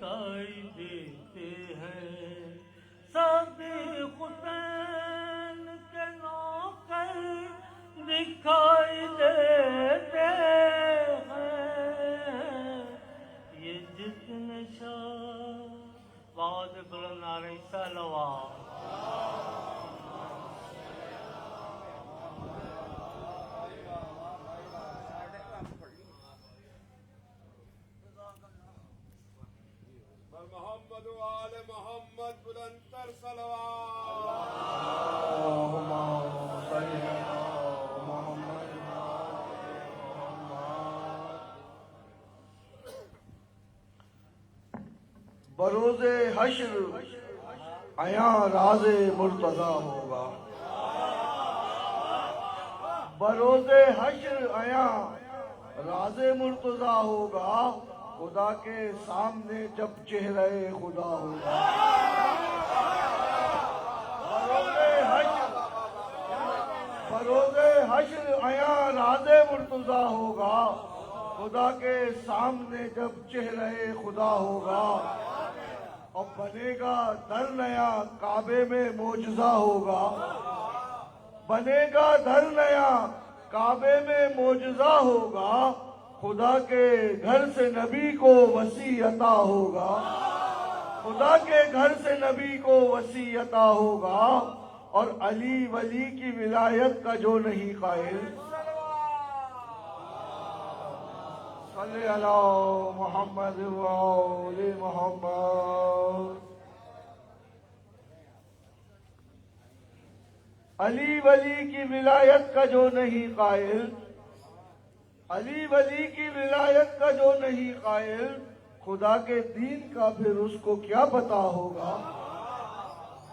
دکھائی دیتے ہیں، ساتھ حسین کے نوکر دکھائی دیتے ہیں، یہ جتنے شاہ بعد بلند نعرہ صلوات۔ محمد و آل محمد بلندتر صلوات۔ اللہم صلی علی محمد۔ بروز حشر عیاں راز مرتضیٰ ہوگا، بروز حشر عیاں راز مرتضیٰ ہوگا، خدا کے سامنے جب چہرہ خدا ہوگا۔ بروز حشر عیاں راز مرتضیٰ ہوگا، خدا کے سامنے جب چہرہ خدا ہوگا، اور بنے گا در نیا کعبے میں معجزہ ہوگا، بنے گا در نیا کعبے میں معجزہ ہوگا، خدا کے گھر سے نبی کو وسیع عطا ہوگا، خدا کے گھر سے نبی کو وسیع عطا ہوگا، اور علی ولی کی ولایت کا جو نہیں قائل، صلی علی محمد و آل محمد۔ علی ولی کی ولایت کا جو نہیں قائل، علی ولی کی ولایت کا جو نہیں قائل، خدا کے دین کا پھر اس کو کیا پتا ہوگا،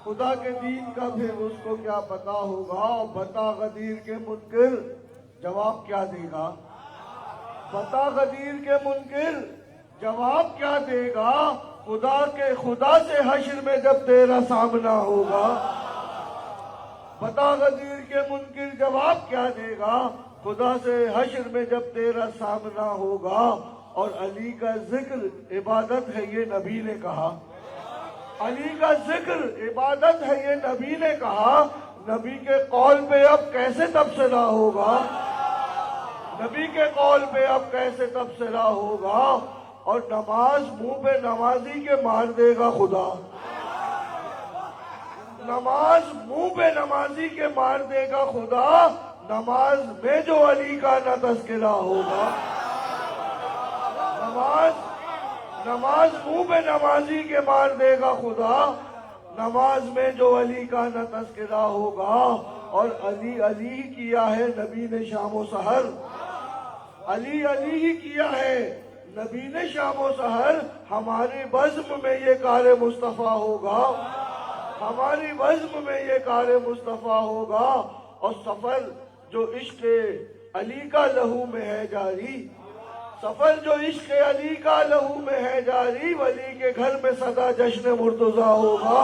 خدا کے دین کا پھر اس کو کیا پتا ہوگا۔ اور بتا غدیر کے منکر جواب کیا دے گا، بتا غدیر کے منکر جواب کیا دے گا، خدا سے حشر میں جب تیرا سامنا ہوگا، بتا غدیر کے منکر جواب کیا دے گا، خدا سے حشر میں جب تیرا سامنا ہوگا۔ اور علی کا ذکر عبادت ہے یہ نبی نے کہا، علی کا ذکر عبادت ہے یہ نبی نے کہا، نبی کے قول پہ اب کیسے تبصرہ ہوگا، نبی کے قول پہ اب کیسے تبصرہ ہوگا۔ اور نماز منہ پہ نمازی کے مار دے گا خدا، نماز منہ پہ نمازی کے مار دے گا خدا، نماز میں جو علی کا نہ تذکرہ ہوگا، نماز منہ پہ نمازی کے مار دے گا خدا، نماز میں جو علی کا نہ تذکرہ ہوگا۔ اور علی علی ہی کیا ہے نبی نے شام و سحر، علی علی ہی کیا ہے نبی نے شام و سحر، ہماری بزم میں یہ کار مصطفیٰ ہوگا، ہماری بزم میں یہ کار مصطفیٰ ہوگا۔ اور سفر جو عشق علی کا لہو میں ہے جاری، سفر جو عشق علی کا لہو میں ہے جاری، ولی کے گھر میں سدا جشن مرتضیٰ ہوگا۔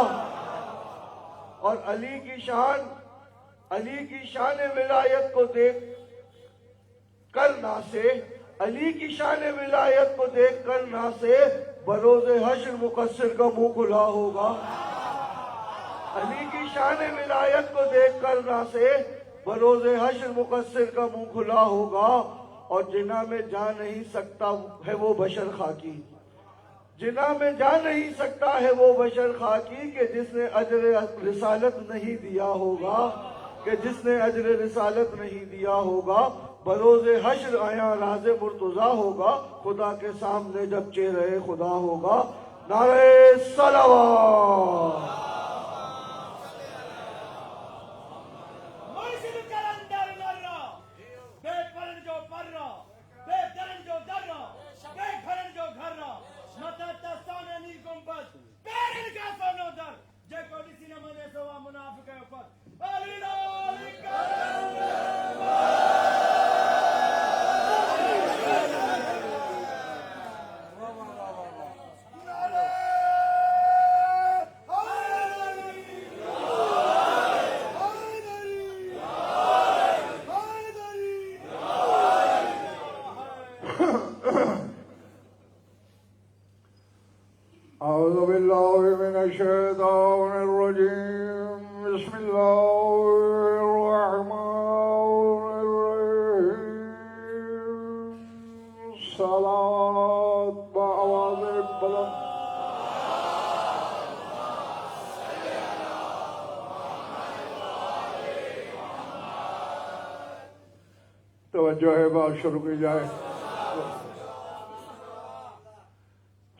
اور علی کی شان ولایت کو دیکھ کر ناسے، علی کی شان ولایت کو دیکھ کر ناسے، بروز حشر مقصر کا منہ کھلا ہوگا، علی کی شان ولایت کو دیکھ کر ناسے، بروز حشر مقصر کا منہ کھلا ہوگا۔ اور جنہ میں جا نہیں سکتا ہے وہ بشر خاکی، جنہ میں جا نہیں سکتا ہے وہ بشر خاکی، کہ جس نے اجر رسالت نہیں دیا ہوگا، کہ جس نے اجر رسالت نہیں دیا ہوگا، بروز حشر عیاں راز مرتضیٰ ہوگا، خدا کے سامنے جب چہرہ خدا ہوگا۔ نعرہ صلوات۔ أعوذ بالله من الشيطان الرجيم بسم الله الرحمن الرحيم صلاة بآواز بلند توجہ ہے بات شروع کی جائے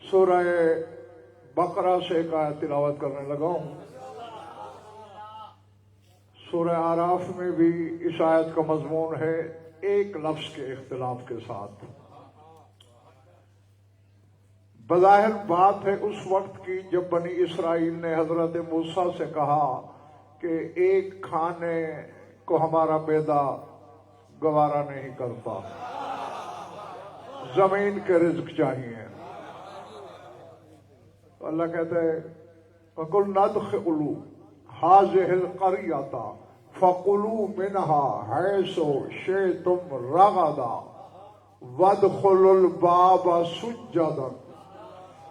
سورہ بقرہ سے ایک آیت تلاوت کرنے لگا ہوں سورہ اعراف میں بھی اس آیت کا مضمون ہے ایک لفظ کے اختلاف کے ساتھ بظاہر بات ہے اس وقت کی جب بنی اسرائیل نے حضرت موسیٰ سے کہا کہ ایک کھانے کو ہمارا بیدا گوارا نہیں کرتا زمین کے رزق چاہیے تو اللہ کہتا ہے فَقُلْ نَدْخِلُوا هَٰذِهِ الْقَرْيَةَ فَقُلُوا مِنْهَا حَيْثُ شِئْتُمْ رَغَدًا وَادْخُلُوا الْبَابَ سُجَّدًا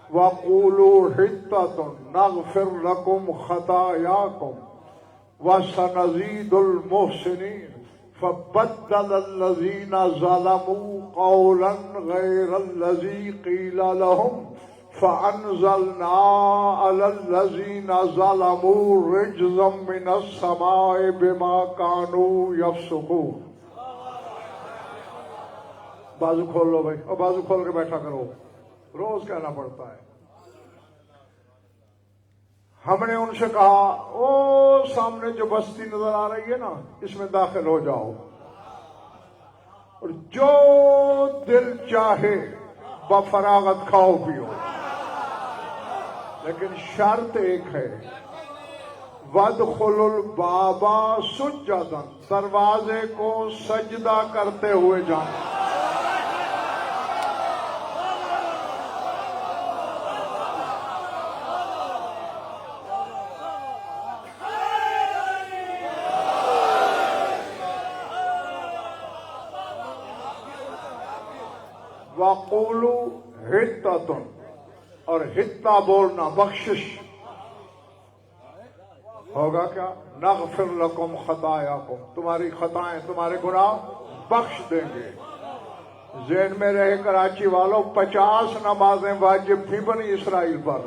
وَقُولُوا حِطَّةٌ نَغْفِرْ لَكُمْ خَطَايَاكُمْ وَسَنَزِيدُ الْمُحْسِنِينَ فَبَدَّلَ الَّذِينَ ظَلَمُوا قَوْلًا غَيْرَ الَّذِي قِيلَ لَهُمْ فَأَنزَلْنَا عَلَى الَّذِينَ ظَلَمُوا رِجْزًا مِّنَ السَّمَاءِ بِمَا كَانُوا يَفْسُقُونَ بازو کھول لو بھائی اور بازو کھول کے بیٹھا کرو روز کہنا پڑتا ہے ہم نے ان سے کہا او سامنے جو بستی نظر آ رہی ہے نا اس میں داخل ہو جاؤ اور جو دل چاہے بفراغت کھاؤ پیو لیکن شرط ایک ہے وَادْخُلُوا الْبَابَ سُجَّدًا دروازے کو سجدہ کرتے ہوئے جانا وَقُولُوا حِطَّةٌ اور حِطّہ بولنا بخشش ہوگا کیا نغفر لکم خطایاکم تمہاری خطائیں تمہارے گناہ بخش دیں گے ذہن میں رہے کراچی والوں 50 نمازیں واجب تھی بنی اسرائیل پر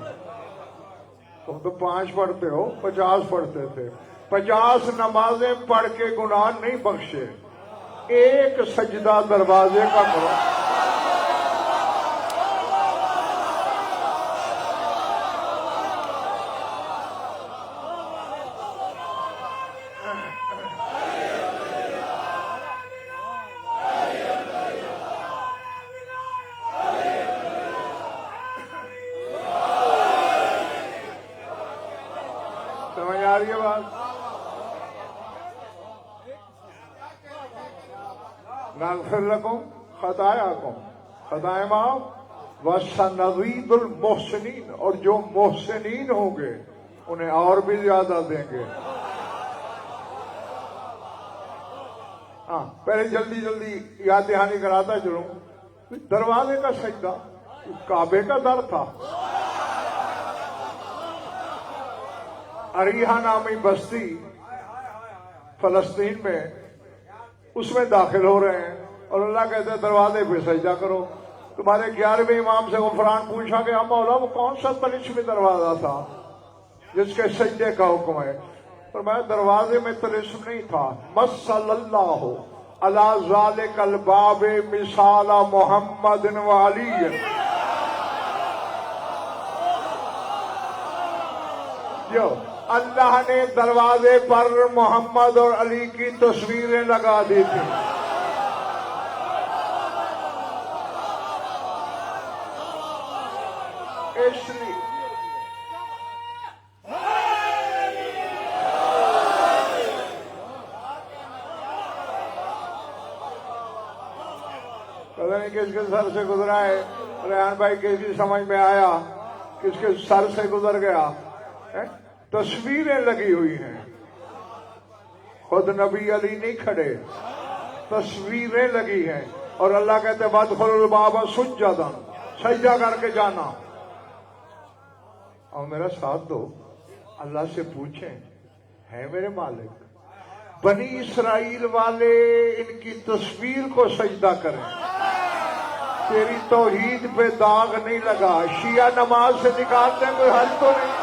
تم تو 5 پڑھتے ہو 50 پڑھتے تھے 50 نمازیں پڑھ کے گناہ نہیں بخشے ایک سجدہ دروازے کا کرو سمجھ آ رہی ہے بات نغفر لکم خطایاکم خطائیں معاف وَسَنَزِيدُ الْمُحْسِنِينَ اور جو محسنین ہوں گے انہیں اور بھی زیادہ دیں گے ہاں پہلے جلدی جلدی یاد دہانی کراتا چلوں دروازے کا سجدہ کعبے کا در تھا اریحہ نامی بستی فلسطین میں اس میں داخل ہو رہے ہیں اور اللہ کہتے ہیں دروازے پہ سجدہ کرو تمہارے 11ویں امام سے غفران پوچھا کہ مولا وہ کون سا تلسمی دروازہ تھا جس کے سجدے کا حکم ہے فرمایا دروازے میں تلسم نہیں تھا مثل اللہ علی ذالک الباب مثال محمد و علی جو اللہ نے دروازے پر محمد اور علی کی تصویریں لگا دی تھی اس لیے پتہ نہیں کس کے سر سے گزرا ہے ریحان بھائی کس کی سمجھ میں آیا کس کے سر سے گزر گیا تصویریں لگی ہوئی ہیں خود نبی علی نہیں کھڑے تصویریں لگی ہیں اور اللہ کہتے ہیں وَادْخُلُوا الْبَابَ سُجَّدًا سجدہ کر کے جانا اور میرا ساتھ دو، اللہ سے پوچھیں ہے میرے مالک بنی اسرائیل والے ان کی تصویر کو سجدہ کریں، تیری توحید پہ داغ نہیں لگا، شیعہ نماز سے نکالتے ہیں کوئی حل تو نہیں؟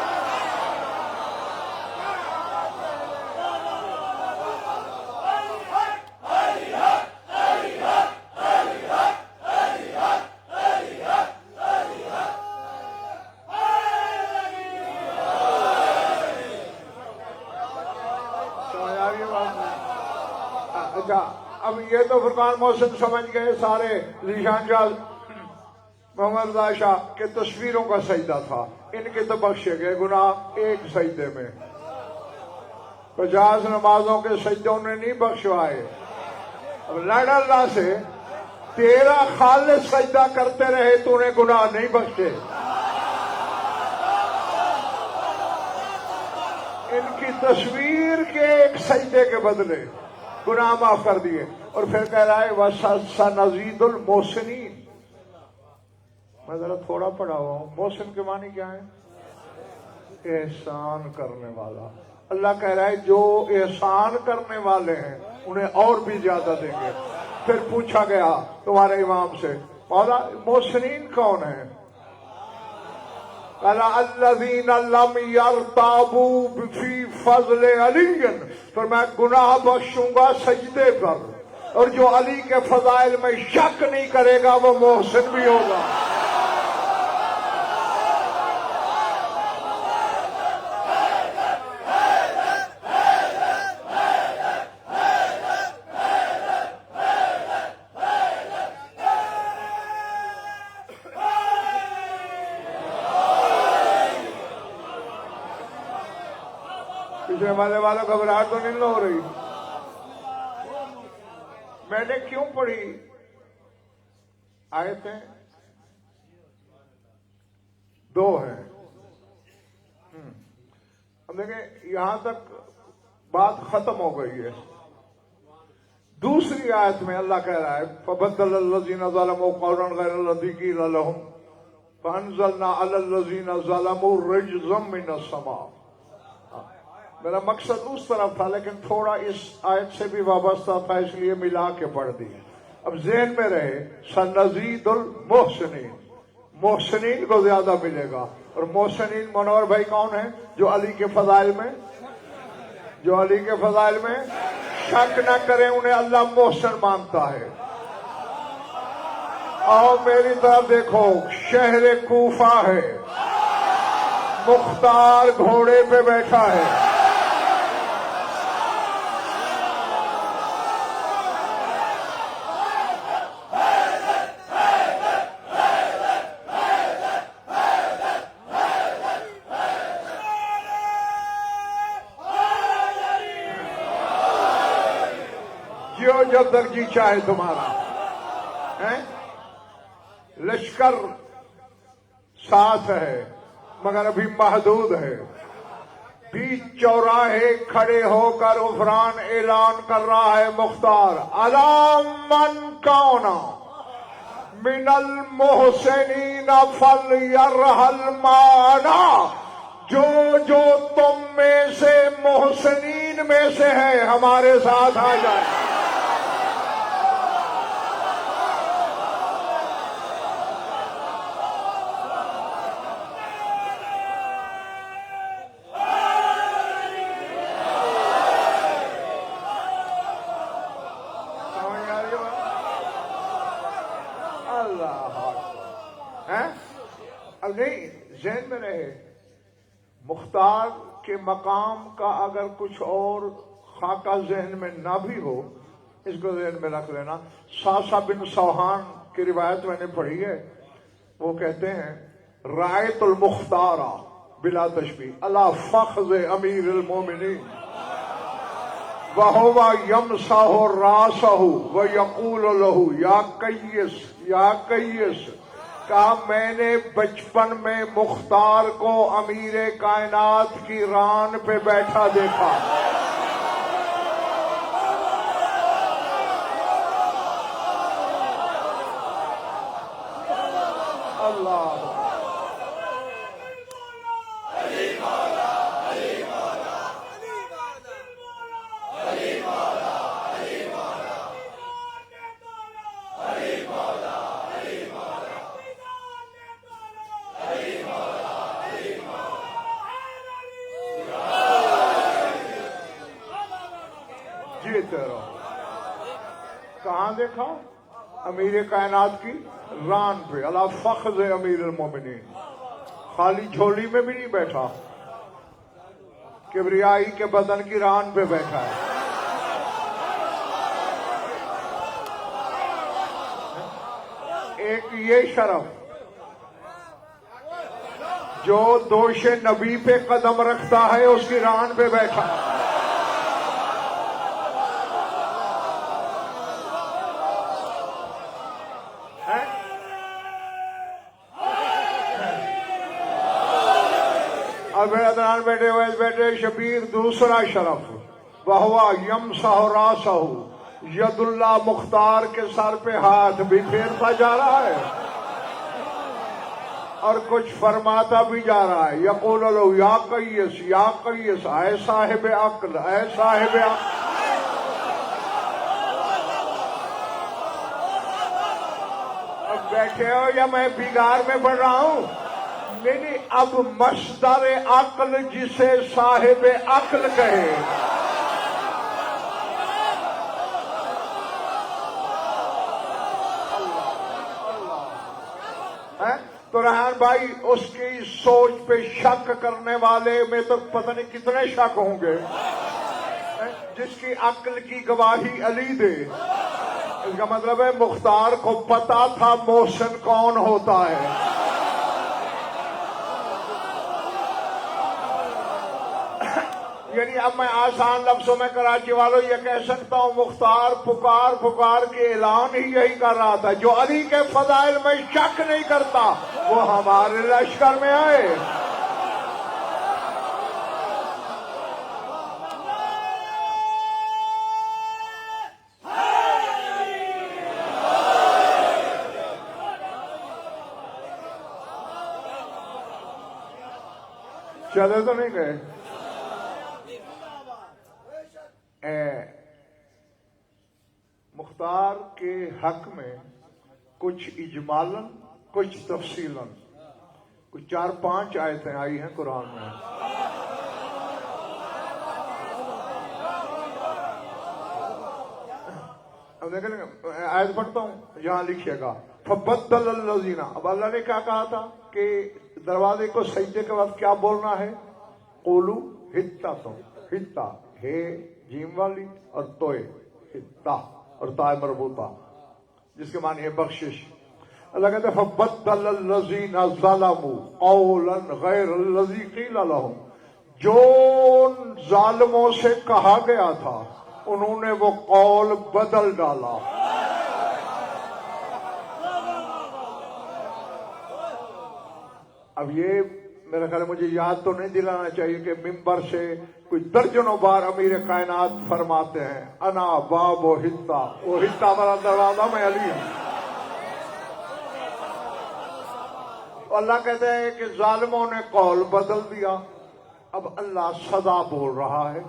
اچھا اب یہ تو فرقان محسن سمجھ گئے سارے ذیشان شاہ محمد رضا شاہ کہ تصویروں کا سجدہ تھا، ان کے تو بخشے گئے گناہ ایک سجدے میں، 50 نمازوں کے سجدوں نے نہیں بخشوائے۔ اب لڑ اللہ سے تیرا خالص سجدہ کرتے رہے تو نے گناہ نہیں بخشے، ان کی تصویر کے ایک سجدے کے بدلے گناہ معاف کر دیے۔ اور پھر کہہ رہا ہے وَسَنَزِيدُ الْمُحْسِنِينَ، میں ذرا تھوڑا پڑھا ہوا ہوں، محسن کے معنی کیا ہے؟ احسان کرنے والا۔ اللہ کہہ رہا ہے جو احسان کرنے والے ہیں انہیں اور بھی زیادہ دیں گے۔ پھر پوچھا گیا تمہارے امام سے مولا محسنین کون ہیں؟ قَالَ الَّذِينَ لَمْ يَرْتَابُوا فِي فَضْلِ عَلِيٍّ، پر میں گناہ بخشوں گا سجدے پر، اور جو علی کے فضائل میں شک نہیں کرے گا وہ محسن بھی ہوگا۔ پچھلے والوں گھبراہٹ تو نہیں ہو رہی؟ میں نے کیوں پڑھی آیتیں؟ 2 ہیں۔ ہم دیکھیں یہاں تک بات ختم ہو گئی ہے۔ دوسری آیت میں اللہ کہہ رہا ہے فَبَدَّلَ الَّذِينَ ظَلَمُوا قَوْلًا غَيْرَ الَّذِي قِيلَ لَهُمْ فَأَنزَلْنَا عَلَى الَّذِينَ ظَلَمُوا رِجْزًا مِّنَ السَّمَاءِ۔ میرا مقصد اس طرف تھا لیکن تھوڑا اس آیت سے بھی وابستہ تھا اس لیے ملا کے پڑھ دی۔ اب ذہن میں رہے سنزید المحسنین، محسنین کو زیادہ ملے گا۔ اور محسنین منور بھائی کون ہیں؟ جو علی کے فضائل میں شک نہ کریں، انہیں اللہ محسن مانتا ہے۔ اور میری طرف دیکھو، شہر کوفہ ہے، مختار گھوڑے پہ بیٹھا ہے، جب درجی چاہے تمہارا لشکر ساتھ ہے مگر ابھی محدود ہے۔ بیچ چوراہے کھڑے ہو کر عفران اعلان کر رہا ہے مختار الا من کون من المحسنین فلیرحل معنا، جو تم میں سے محسنین میں سے ہے ہمارے ساتھ آ جائے۔ اب نہیں ذہن میں رہے، مختار کے مقام کا اگر کچھ اور خاکہ ذہن میں نہ بھی ہو، اس کو ذہن میں رکھ لینا۔ ساسا بن سوہان کی روایت میں نے پڑھی ہے، وہ کہتے ہیں رأیت المختار بلا تشبیہ علی فخذ امیر المومنین وَهُوَ يَمْسَحُ رَأْسَهُ وَيَقُولُ لَهُ یا کیس یا کیس۔ کہا میں نے بچپن میں مختار کو امیر کائنات کی ران پہ بیٹھا دیکھا۔ اللہ دیکھتے رہو. کہاں دیکھا؟ امیر کائنات کی ران پہ، اللہ فخذ امیر المومنین. خالی جھولی میں بھی نہیں بیٹھا، کبریائی کے بدن کی ران پہ بیٹھا ہے. ایک یہ شرف جو دوش نبی پہ قدم رکھتا ہے اس کی ران پہ بیٹھا. اور میرے دران بیٹھے ہوئے بیٹھے شبیر دوسرا شرف، وہوا یمسح راسہ، ید اللہ مختار کے سر پہ ہاتھ بھی پھیرتا جا رہا ہے اور کچھ فرماتا بھی جا رہا ہے. یقول لو یا قیس یا قیس، اے صاحب عقل اے صاحب عقل. اب بیٹھے ہو یا میں بگار میں پڑھ رہا ہوں؟ نہیں، اب مصدر عقل جسے صاحب عقل کہے. تو ریحان بھائی اس کی سوچ پہ شک کرنے والے میں تو پتہ نہیں کتنے شک ہوں گے. جس کی عقل کی گواہی علی دے، اس کا مطلب ہے مختار کو پتا تھا محسن کون ہوتا ہے. یعنی اب میں آسان لفظوں میں کراچی والوں یہ کہہ سکتا ہوں، مختار پکار پکار کے اعلان ہی یہی کر رہا تھا، جو علی کے فضائل میں شک نہیں کرتا وہ ہمارے لشکر میں آئے. چلے تو نہیں گئے. مختار کے حق میں کچھ اجمالاً کچھ تفصیلاً کچھ 4-5 آیتیں آئی ہیں قرآن میں. اب دیکھیں آیت پڑھتا ہوں، یہاں لکھیے گا فبدل الذین. اب اللہ نے کیا کہا تھا کہ دروازے کو سجدے کے وقت کیا بولنا ہے؟ قولو حطۃ، حطہ ہے جیم والی اور توئے حطہ اور تائے مربوطہ جس کے معنی ہے بخشش. اللہ کہتے ہیں فبدل الذین ظلموا قولا غیر الذی قیل لهم. جو ظالموں سے کہا گیا تھا انہوں نے وہ قول بدل ڈالا. اب یہ میرا خیال ہے مجھے یاد تو نہیں دلانا چاہیے کہ ممبر سے کوئی درجنوں بار امیر کائنات فرماتے ہیں انا باب و حطہ، وہ حطہ ہمارا دروازہ، میں علی ہوں. اللہ کہتے ہیں کہ ظالموں نے قول بدل دیا. اب اللہ سزا بول رہا ہے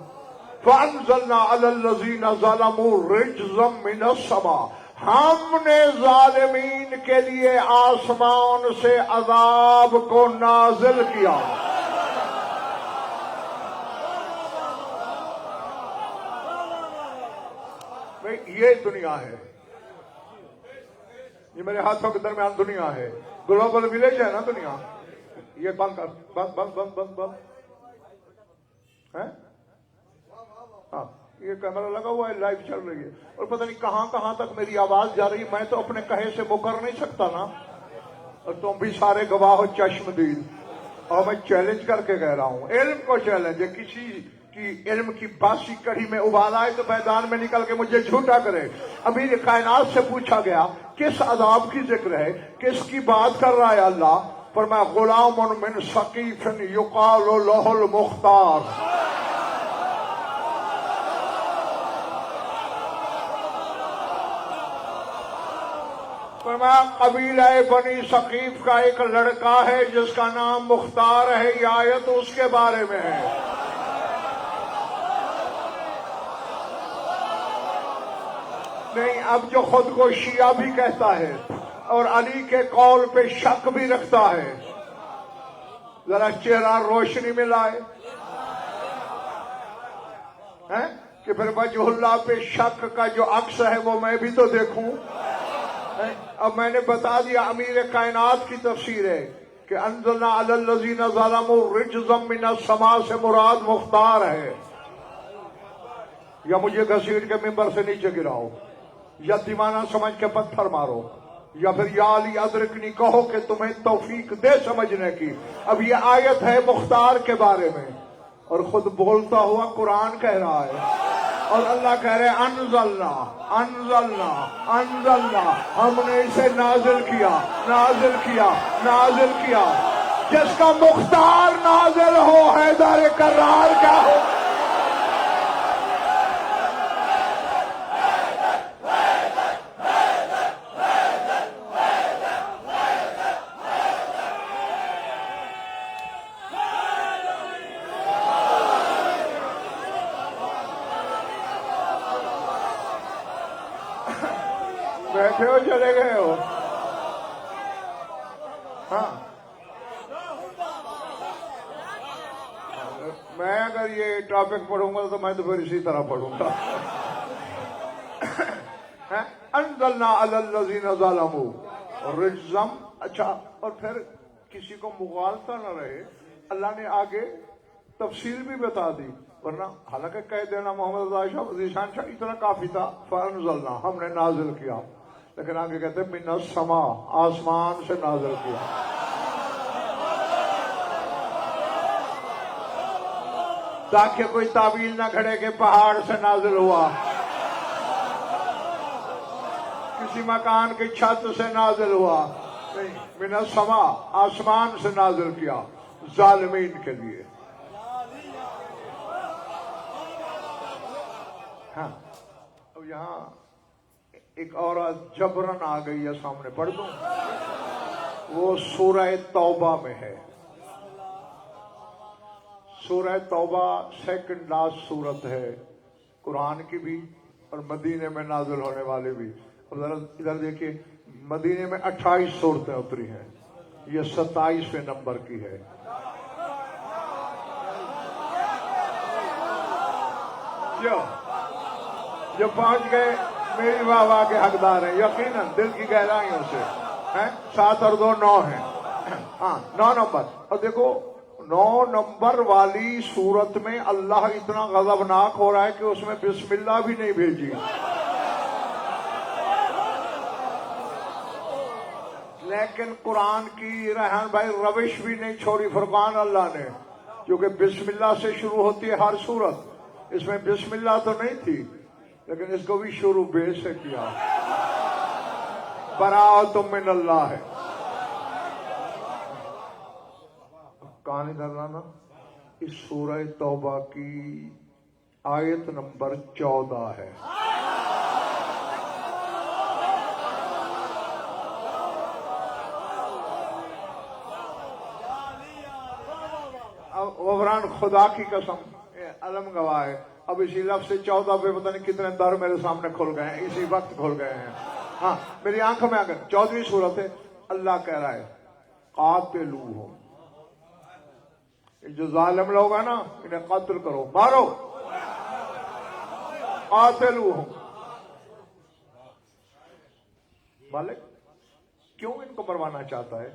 فَأَنزَلْنَا عَلَى الَّذِينَ ظَلَمُوا رِجْزًا مِّنَ السَّمَاءِ. ہم نے ظالمین کے لیے آسمان سے عذاب کو نازل کیا. یہ دنیا ہے، یہ میرے ہاتھوں کے درمیان دنیا ہے، گلوبل ولیج ہے نا دنیا. یہ بند کر، بند بند بند بند بند. ہاں یہ کیمرہ لگا ہوا ہے، لائیو چل رہی ہے اور پتہ نہیں کہاں کہاں تک میری آواز جا رہی ہے. میں تو اپنے کہے سے مکر نہیں سکتا نا، اور تم بھی سارے گواہ ہو چشم دید. اور میں چیلنج کر کے کہہ رہا ہوں، علم کو چیلنج ہے. کسی کی علم کی باسی کڑھی میں ابال آئے تو میدان میں نکل کے مجھے جھوٹا کرے. ابھی کائنات سے پوچھا گیا کس عذاب کی ذکر ہے، کس کی بات کر رہا ہے اللہ؟ فرمایا غلام من ثقیف یقال لہ المختار. فرمایا قبیلہ بنی ثقیف کا ایک لڑکا ہے جس کا نام مختار ہے. یہ آیت اس کے بارے میں ہے. نہیں، اب جو خود کو شیعہ بھی کہتا ہے اور علی کے قول پہ شک بھی رکھتا ہے، ذرا چہرہ روشنی میں لائے. کہ پھر وجہ اللہ پہ شک کا جو عکس ہے وہ میں بھی تو دیکھوں. اب میں نے بتا دیا امیر کائنات کی تفسیر ہے کہ انزلنا علی الذین ظلموا رجزا من السماء سے مراد مختار ہے. یا مجھے گھسیٹ کے ممبر سے نیچے گراؤ، یا دیوانہ سمجھ کے پتھر مارو، یا پھر یا علی ادرکنی کہو کہ تمہیں توفیق دے سمجھنے کی. اب یہ آیت ہے مختار کے بارے میں، اور خود بولتا ہوا قرآن کہہ رہا ہے. اور اللہ کہہ رہے انزلنا انزلنا انزلنا، ہم نے اسے نازل کیا نازل کیا نازل کیا. جس کا مختار نازل ہو حیدر کرار کیا ہو. بیٹھے ہو چلے گئے ہو؟ ہاں، میں اگر یہ ٹاپک پڑھوں گا تو میں تو پھر اسی طرح پڑھوں گا. انزلنا علی الذین ظلموا رجزا. اچھا، اور پھر کسی کو مغالطہ نہ رہے، اللہ نے آگے تفصیل بھی بتا دی. ورنہ حالانکہ کہہ دینا محمد رضا شاہ ذیشان شاہ اتنا کافی تھا. فانزلنا، ہم نے نازل کیا. لیکن آگے کہتے ہیں من السماء، آسمان سے نازل کیا. تاکہ کوئی تعویل نہ کھڑے کہ پہاڑ سے نازل ہوا، کسی مکان کی چھت سے نازل ہوا. نہیں، من السماء، آسمان سے نازل کیا ظالمین کے لیے. ہاں، اب یہاں ایک اور جبرن آ گئی ہے، سامنے پڑھ دوں. وہ سورہ توبہ میں ہے. سورہ توبہ سیکنڈ لاسٹ سورت ہے قرآن کی بھی اور مدینے میں نازل ہونے والے بھی. اب ذرا ادھر دیکھیے، مدینے میں 28 صورتیں اتری ہیں، یہ 27ویں نمبر کی ہے. جو پہنچ گئے میری واہ واہ کے حقدار ہیں یقیناً دل کی گہرائیوں سے. 7 اور 2 9 ہیں. ہاں، 9 نمبر. اور دیکھو 9 نمبر والی صورت میں اللہ اتنا غضبناک ہو رہا ہے کہ اس میں بسم اللہ بھی نہیں بھیجی. لیکن قرآن کی رہن بھائی روش بھی نہیں چھوڑی فرقان اللہ نے، کیونکہ بسم اللہ سے شروع ہوتی ہے ہر صورت. اس میں بسم اللہ تو نہیں تھی، لیکن اس کو بھی شروع بے سے کیا. براءۃ من اللہ ہے. کہانی دھرنا اس سورہ توبہ کی آیت نمبر 14 ہے. اب غفران خدا کی قسم علم گواہ ہے، اب اسی لفظ سے 14 پہ پتہ نہیں کتنے در میرے سامنے کھل گئے ہیں، اسی وقت کھل گئے ہیں. ہاں، میری آنکھوں میں آ کر 14ویں صورت ہے. اللہ کہہ رہا ہے قاتلوہم، جو ظالم لوگ ہیں نا انہیں قتل کرو، مارو. قاتلوہم، مالک کیوں ان کو مروانا چاہتا ہے؟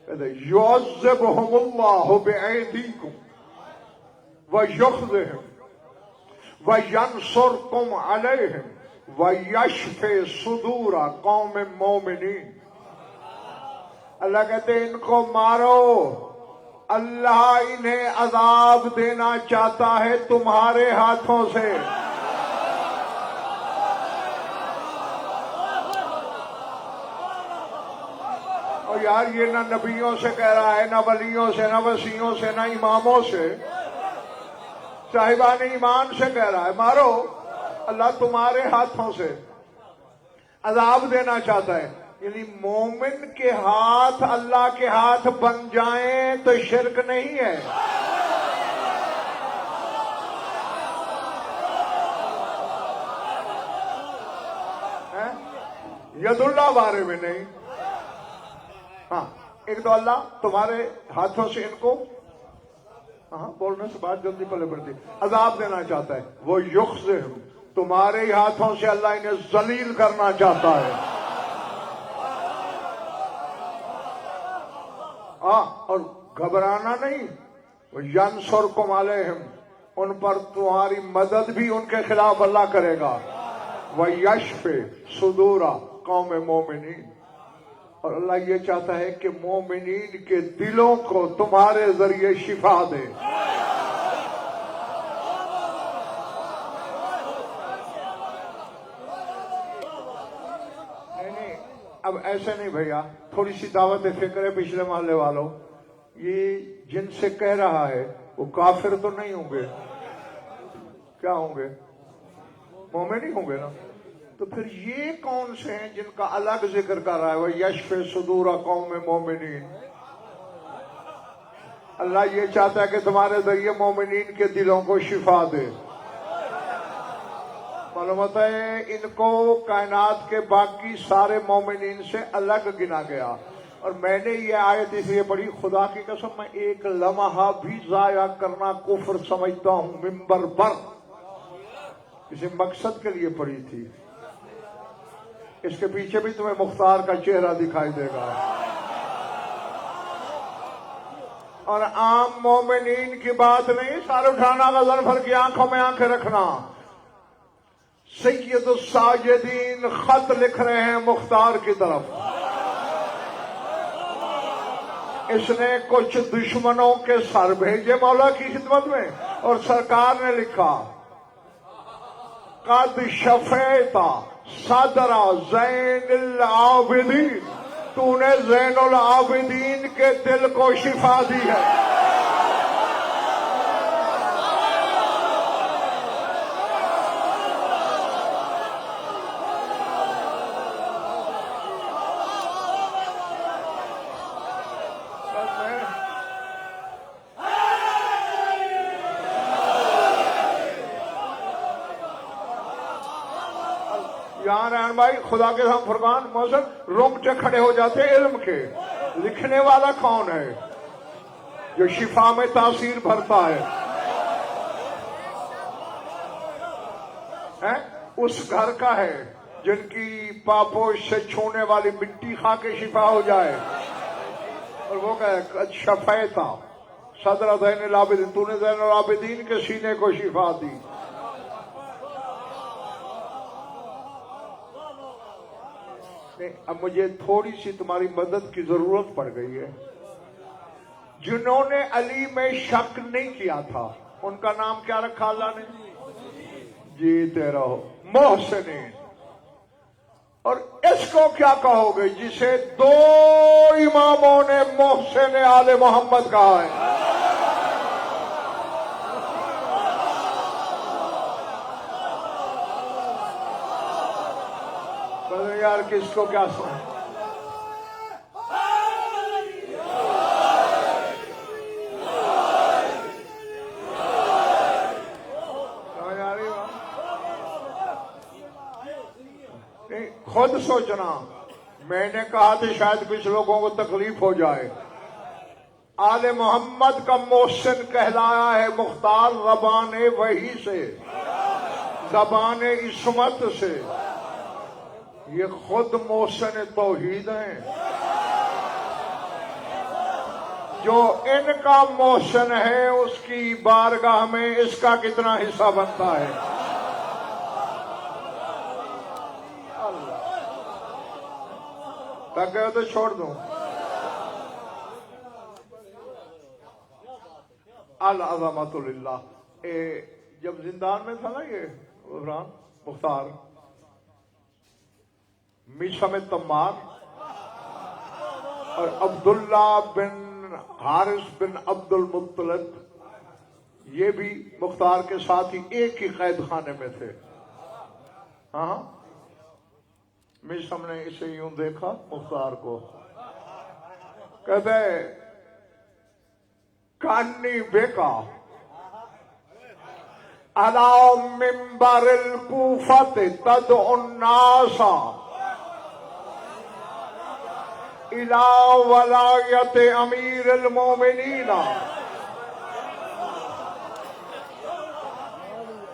کہتے ہیں یعذبہم اللہ بأیدیکم ویخذہم وینصرکم علیہم ویشفی صدور قوم مومنین. اللہ کہتے ہیں ان کو مارو، اللہ انہیں عذاب دینا چاہتا ہے تمہارے ہاتھوں سے. اور یار یہ نہ نبیوں سے کہہ رہا ہے، نہ ولیوں سے، نہ وسیعوں سے، نہ اماموں سے، صاحبان ایمان سے کہہ رہا ہے مارو. اللہ تمہارے ہاتھوں سے عذاب دینا چاہتا ہے. یعنی مومن کے ہاتھ اللہ کے ہاتھ بن جائیں تو شرک نہیں ہے. ید اللہ بارے میں نہیں. ہاں، ایک تو اللہ تمہارے ہاتھوں سے ان کو ہاں بولنے سے بات جلدی پلے پڑتی. عذاب دینا چاہتا ہے. وہ یخزہم، تمہارے ہی ہاتھوں سے اللہ انہیں ذلیل کرنا چاہتا ہے. اور گھبرانا نہیں. ینصرکم علیہم، ان پر تمہاری مدد بھی ان کے خلاف اللہ کرے گا. وَيَشْفِ صُدُورَ قوم مومنین، اور اللہ یہ چاہتا ہے کہ مومنین کے دلوں کو تمہارے ذریعے شفا دے. نہیں اب ایسے نہیں بھیا، تھوڑی سی دعوت فکر ہے پچھلے محلے والوں. یہ جن سے کہہ رہا ہے وہ کافر تو نہیں ہوں گے؟ کیا ہوں گے؟ مومن ہی ہوں گے نا. تو پھر یہ کون سے ہیں جن کا الگ ذکر کر رہا ہے؟ وہ یشف صدور قوم مومنین. اللہ یہ چاہتا ہے کہ تمہارے ذریعے مومنین کے دلوں کو شفا دے. معلومات ہے ان کو کائنات کے باقی سارے مومنین سے الگ گنا گیا. اور میں نے یہ آیت اس لیے پڑھی، خدا کی قسم میں ایک لمحہ بھی ضائع کرنا کفر سمجھتا ہوں. ممبر پر کسی مقصد کے لیے پڑھی تھی. اس کے پیچھے بھی تمہیں مختار کا چہرہ دکھائی دے گا. اور عام مومنین کی بات نہیں، سر اٹھانا غزل بھر کی آنکھوں میں آنکھیں رکھنا. سید الساجدین خط لکھ رہے ہیں مختار کی طرف. اس نے کچھ دشمنوں کے سر بھیجے مولا کی خدمت میں، اور سرکار نے لکھا قد شفیت صدر زین العابدین، تو نے زین العابدین کے دل کو شفا دی ہے. یہاں رحمان بھائی خدا کے ساتھ فرقان موسم رونگٹے کھڑے ہو جاتے علم کے. لکھنے والا کون ہے جو شفا میں تاثیر بھرتا ہے؟ اس گھر کا ہے جن کی پاپوش سے چھونے والی مٹی کھا کے شفا ہو جائے. اور وہ کہے شفیتا صدر زین العابدین، تو نے زین العابدین کے سینے کو شفا دی. اب مجھے تھوڑی سی تمہاری مدد کی ضرورت پڑ گئی ہے. جنہوں نے علی میں شک نہیں کیا تھا ان کا نام کیا رکھا اللہ نے؟ جیتے رہو محسنین. اور اس کو کیا کہو گے جسے دو اماموں نے محسن آل محمد کہا ہے؟ یار کس کو کیا سمجھ. خود سوچنا. میں نے کہا تھا شاید کچھ لوگوں کو تکلیف ہو جائے. آل محمد کا محسن کہلایا ہے مختار زبان وحی سے، زبان عصمت سے. یہ خود محسن توحید ہیں. جو ان کا محسن ہے اس کی بارگاہ میں اس کا کتنا حصہ بنتا ہے؟ تک گئے تو چھوڑ دوں. العظمت للہ. جب زندان میں تھا نا یہ عمران مختار، میشم تمار اور عبداللہ بن حارث بن عبد المطلب، یہ بھی مختار کے ساتھ ہی ایک ہی قید خانے میں تھے. ہاں میشم نے اسے یوں دیکھا مختار کو، کہتے کانی بیکا علی منبر الکوفۃ تدعو الناس الى ولایت امیر المومنین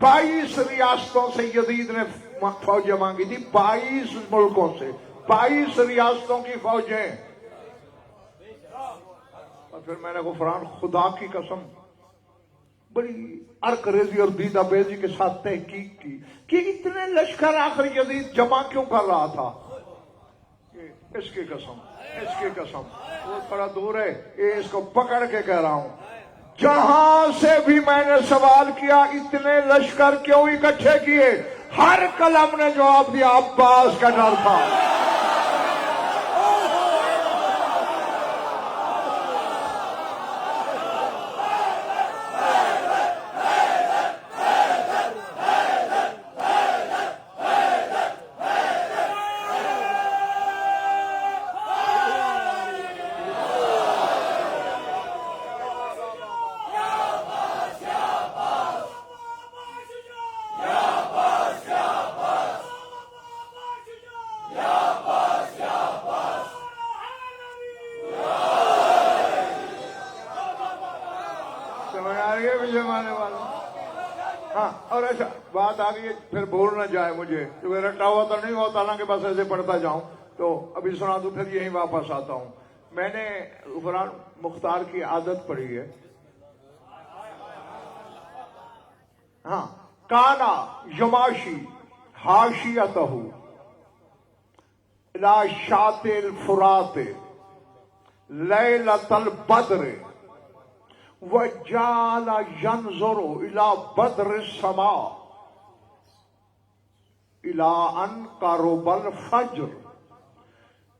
22 ریاستوں سے یزید نے فوجیں مانگی تھی، 22 ملکوں سے 22 ریاستوں کی فوجیں. اور پھر میں نے غفران خدا کی قسم بڑی ارک ریزی اور دیدہ بیزی کے ساتھ تحقیق کی کہ اتنے لشکر آخر یزید جمع کیوں کر رہا تھا. اس کی قسم وہ تھوڑا دور ہے، یہ اس کو پکڑ کے کہہ رہا ہوں. جہاں سے بھی میں نے سوال کیا اتنے لشکر کیوں اکٹھے کیے، ہر قلم نے جواب دیا عباس کا ڈر تھا. ہاں اور ایسا بات آ گئی پھر بھول نہ جائے مجھے، کیونکہ رٹا ہوا تو نہیں ہوتا نا کہ بس ایسے پڑھتا جاؤں، تو ابھی سنا دوں پھر یہیں واپس آتا ہوں. میں نے غفران مختار کی عادت پڑھی ہے. ہاں کانا یماشی حاشیتہ الی شاطئ الفرات لیلۃ البدر وجعل ينظر الى بدر السماء الى ان قرب الفجر.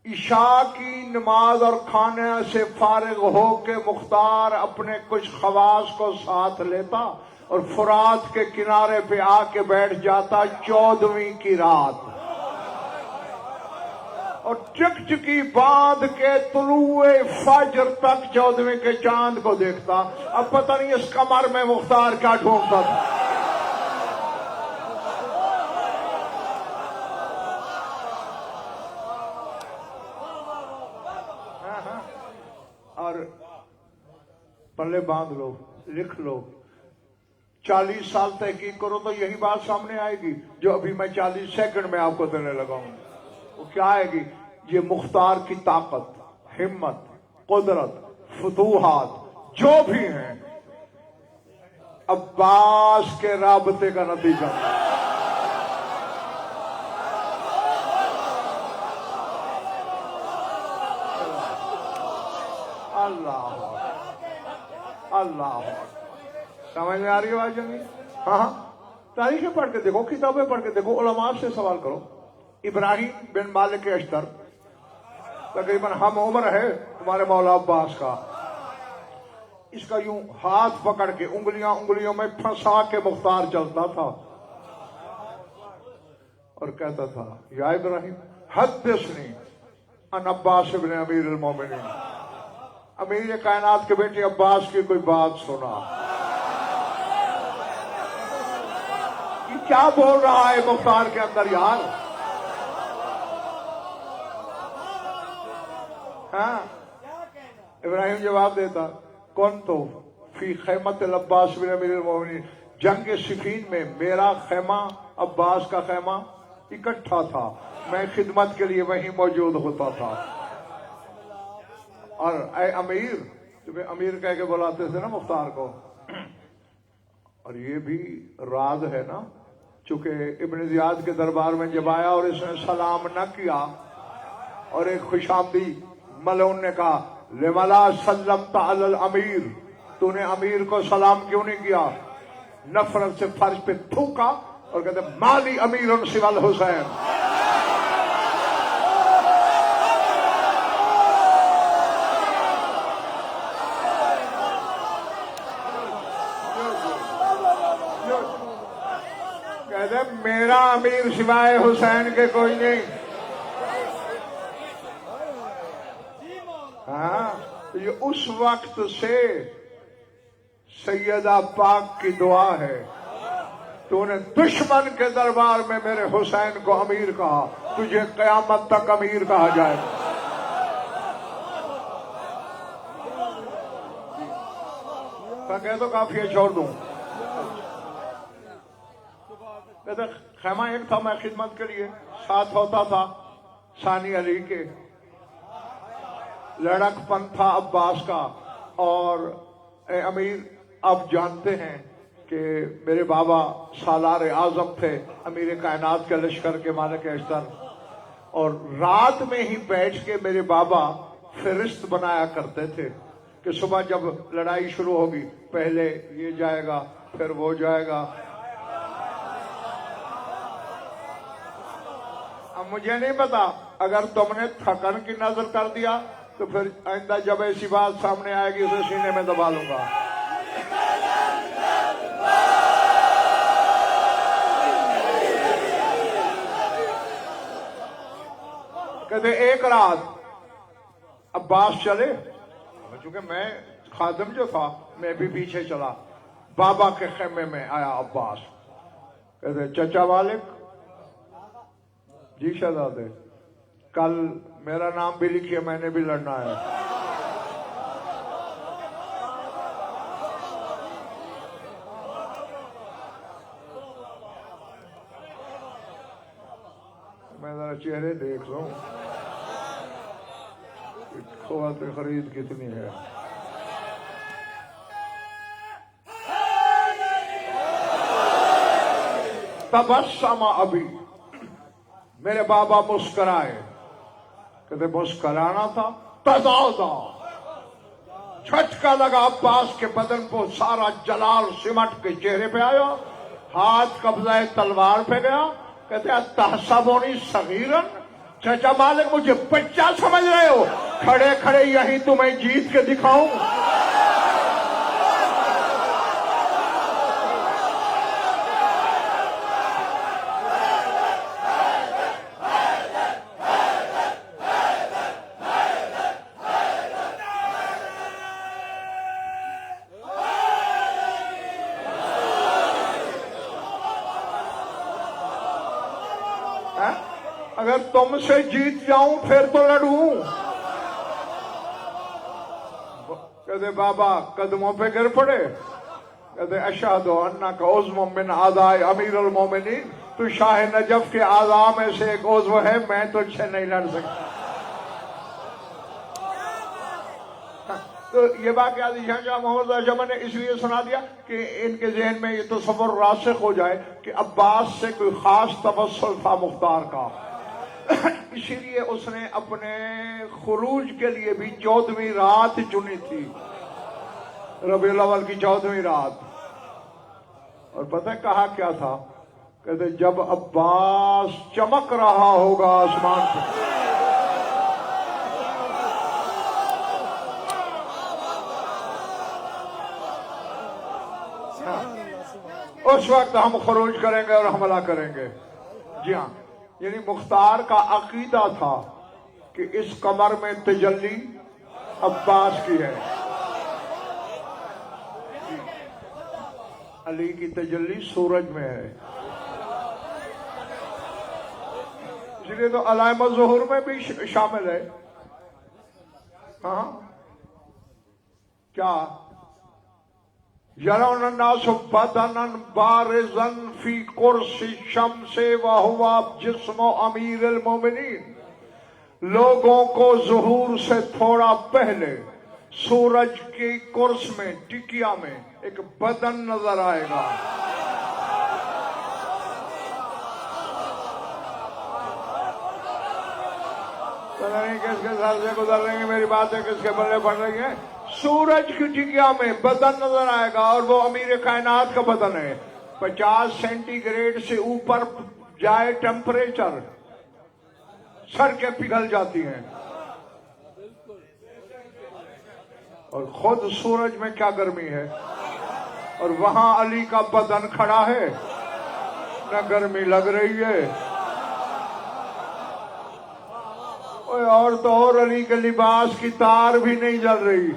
عشاء کی نماز اور کھانے سے فارغ ہو کے مختار اپنے کچھ خواص کو ساتھ لیتا اور فرات کے کنارے پہ آ کے بیٹھ جاتا 14ویں کی رات، اور چکچکی باندھ کے طلوع فجر تک 14ویں کے چاند کو دیکھتا. اب پتہ نہیں اس کمر میں مختار کیا ڈھونڈتا تھا. اور پلے باندھ لو، لکھ لو، 40 سال تحقیق کرو تو یہی بات سامنے آئے گی جو ابھی میں 40 سیکنڈ میں آپ کو دینے لگا ہوں. وہ کیا آئے گی؟ یہ مختار کی طاقت، ہمت، قدرت، فتوحات جو بھی ہیں عباس کے رابطے کا نتیجہ. اللہ سمجھ میں آ رہی ہے بات جنگی؟ ہاں تاریخیں پڑھ کے دیکھو، کتابیں پڑھ کے دیکھو، علماء سے سوال کرو. ابراہیم بن مالک اشتر تقریباً ہم عمر ہے تمہارے مولا عباس کا. اس کا یوں ہاتھ پکڑ کے انگلیوں میں پھنسا کے مختار چلتا تھا اور کہتا تھا یا ابراہیم حدثنی ان عباس ابن امیر المومنین، امیر کائنات کے بیٹے عباس کی کوئی بات سنا. یہ کیا بول رہا ہے مختار کے اندر یار؟ ہاں ابراہیم جواب دیتا کون تو فی خیمت العباس بن امیر المومنین، جنگ صفین میں میرا خیمہ عباس کا خیمہ اکٹھا تھا، میں خدمت کے لیے وہیں موجود ہوتا تھا. اور اے امیر، تمہیں امیر کہہ کے بلاتے تھے نا مختار کو. اور یہ بھی راز ہے نا، چونکہ ابن زیاد کے دربار میں جب آیا اور اس نے سلام نہ کیا اور ایک خوش آمدید ملعون نے کہا لملا سلمت علی الامیر، تو نے امیر کو سلام کیوں نہیں کیا؟ نفرت سے فرش پہ تھوکا اور کہتے مالی امیر سوی الحسین. کہتے میرا امیر سوائے حسین کے کوئی نہیں. ہاں یہ اس وقت سے سیدہ پاک کی دعا ہے، تو نے دشمن کے دربار میں میرے حسین کو امیر کہا، تجھے قیامت تک امیر کہا جائے گا. میں کہہ تو کافی ہے، چھوڑ دوں. کہتے خیمہ ایک تھا میں خدمت کے لیے، ساتھ ہوتا تھا ثانی علی کے، لڑک پن تھا عباس کا، اور اے امیر آپ جانتے ہیں کہ میرے بابا سالار اعظم تھے، امیر کائنات کے لشکر کے مالک اشتر، اور رات میں ہی بیٹھ کے میرے بابا فہرست بنایا کرتے تھے کہ صبح جب لڑائی شروع ہوگی پہلے یہ جائے گا پھر وہ جائے گا۔ اب مجھے نہیں پتا اگر تم نے تھکن کی نظر کر دیا تو پھر آئندہ جب ایسی بات سامنے آئے گی اسے سینے میں دبا لوں گا۔ کہتے ایک رات عباس چلے، چونکہ میں خادم جو تھا میں بھی پیچھے چلا، بابا کے خیمے میں آیا عباس، کہتے چچا والک، جی شہزادے کل میرا نام بھی لکھیے میں نے بھی لڑنا ہے۔ میں ذرا چہرے دیکھ لوں قوت خرید کتنی ہے۔ تبسم ابھی، میرے بابا مسکرائے، کہتے مسکرانا تھا، تضادا جھٹکا لگا عباس کے بدن کو، سارا جلال سمٹ کے چہرے پہ آیا، ہاتھ قبضہ تلوار پہ گیا، کہتے تحسبونی صغیرا، چچا مالک مجھے بچہ سمجھ رہے ہو؟ کھڑے کھڑے یہی تمہیں جیت کے دکھاؤں۔ اگر تم سے جیت جاؤں پھر تو لڑوں۔ کہتے بابا قدموں پہ گر پڑے، کہتے اشہد انک عضو من اعضاء امیر المومنین، تو شاہ نجف کے اعضاء میں سے ایک عضو ہے، میں تجھ سے نہیں لڑ سکتا۔ تو یہ بات یاد شاہ محمد اعظم نے اس لیے سنا دیا کہ ان کے ذہن میں یہ تصور راسخ ہو جائے کہ عباس سے کوئی خاص توسل تھا مختار کا، اسی لیے اس نے اپنے خروج کے لیے بھی 14ویں رات چنی تھی، ربیع الاول کی 14ویں رات۔ اور پتہ کہا کیا تھا؟ کہتے جب عباس چمک رہا ہوگا آسمان پہ، اس وقت ہم خروج کریں گے اور حملہ کریں گے۔ جی ہاں، یعنی مختار کا عقیدہ تھا کہ اس کمر میں تجلی عباس کی ہے، علی کی تجلی سورج میں ہے، اس لیے تو علائم الظہور میں بھی شامل ہے۔ ہاں کیا یرون الناس بدنا بارزا فی قرص الشمس وہو جسم امیر المومنین، لوگوں کو ظہور سے تھوڑا پہلے سورج کی قرص میں، ٹکیا میں ایک بدن نظر آئے گا۔ پتہ نہیں کس کے سر سے گزر رہی ہیں میری باتیں، کس کے بلے پڑ رہی ہیں۔ سورج کی ٹکیا میں بدن نظر آئے گا، اور وہ امیر کائنات کا بدن ہے۔ 50 سینٹی گریڈ سے اوپر جائے ٹیمپریچر، سڑکیں پگھل جاتی ہیں، اور خود سورج میں کیا گرمی ہے، اور وہاں علی کا بدن کھڑا ہے، نہ گرمی لگ رہی ہے۔ اور تو اور علی کے لباس کی تار بھی نہیں جل رہی۔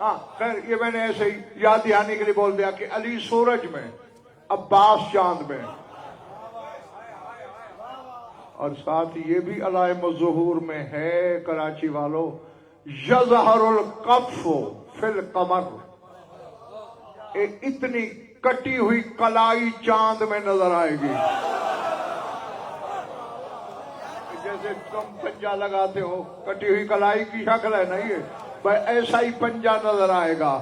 ہاں خیر، یہ میں نے ایسے ہی یاد دہانی کے لیے بول دیا کہ علی سورج میں، عباس چاند میں، اور ساتھ یہ بھی علائم الظہور میں ہے کراچی والو، یظہر القف فی القمر، اتنی کٹی ہوئی کلائی چاند میں نظر آئے گی، جیسے تم پنجہ لگاتے ہو، کٹی ہوئی کلائی کی شکل ہے نہیں ہے بھائی، ایسا ہی پنجہ نظر آئے گا۔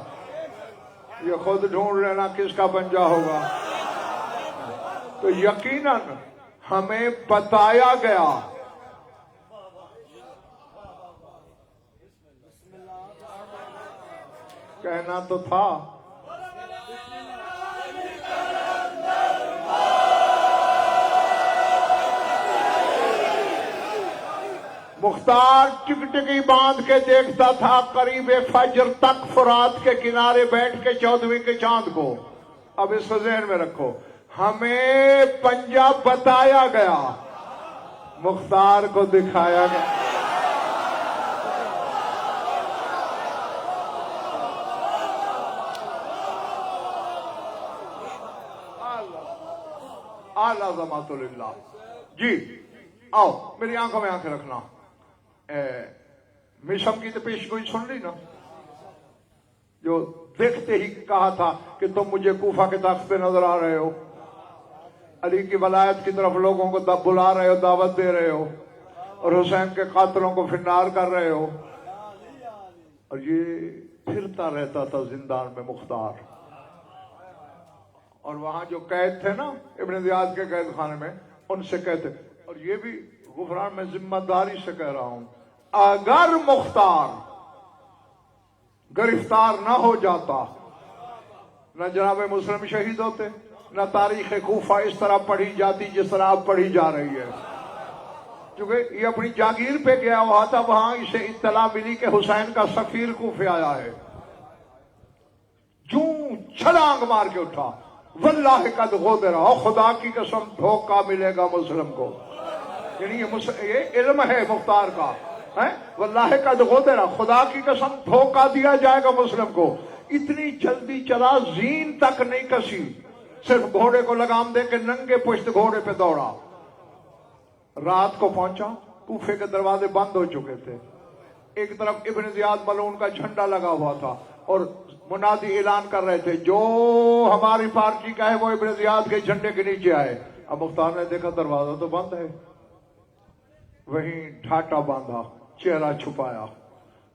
یہ خود ڈھونڈ لینا کس کا پنجہ ہوگا۔ تو یقیناً ہمیں بتایا گیا کہنا تو تھا مختار ٹکٹکی باندھ کے دیکھتا تھا قریب فجر تک فرات کے کنارے بیٹھ کے 14ویں کے چاند کو۔ اب اس کو ذہن میں رکھو، ہمیں پنجہ بتایا گیا، مختار کو دکھایا گیا۔ اعلی عظمت للہ۔ جی آؤ میری آنکھوں میں آنکھیں رکھنا۔ مشم کی تو پیش گوئی سن لی نا، جو دیکھتے ہی کہا تھا کہ تم مجھے کوفہ کے تخت پہ نظر آ رہے ہو، علی کی ولایت کی طرف لوگوں کو بلا رہے ہو، دعوت دے رہے ہو، اور حسین کے قاتلوں کو فنار کر رہے ہو، اور یہ پھرتا رہتا تھا زندان میں مختار۔ اور وہاں جو قید تھے نا ابن زیاد کے قید خانے میں، ان سے کہتے، اور یہ بھی غفران میں ذمہ داری سے کہہ رہا ہوں، اگر مختار گرفتار نہ ہو جاتا، نہ جناب مسلم شہید ہوتے، نہ تاریخ کوفہ اس طرح پڑھی جاتی جس طرح اب پڑھی جا رہی ہے۔ کیونکہ یہ اپنی جاگیر پہ گیا ہوا تھا، وہاں اسے اطلاع ملی کہ حسین کا سفیر کوفے آیا ہے، جوں چھلانگ مار کے اٹھا، واللہ قد غدر، خدا کی قسم دھوکہ ملے گا مسلم کو۔ یعنی یہ علم ہے مختار کا، واللہ قد غدر، خدا کی قسم دھوکہ دیا جائے گا مسلم کو۔ اتنی جلدی چلا، زین تک نہیں کسی، صرف گھوڑے کو لگام دے کے ننگے پشت گھوڑے پہ دوڑا۔ رات کو پہنچا، کوفے کے دروازے بند ہو چکے تھے، ایک طرف ابن زیاد ملعون کا جھنڈا لگا ہوا تھا اور منادی اعلان کر رہے تھے جو ہماری پارٹی کا ہے وہ ابن زیاد کے جھنڈے کے نیچے آئے۔ اب مختار نے دیکھا دروازہ تو بند ہے، وہیں ڈھاٹا باندھا، چہرہ چھپایا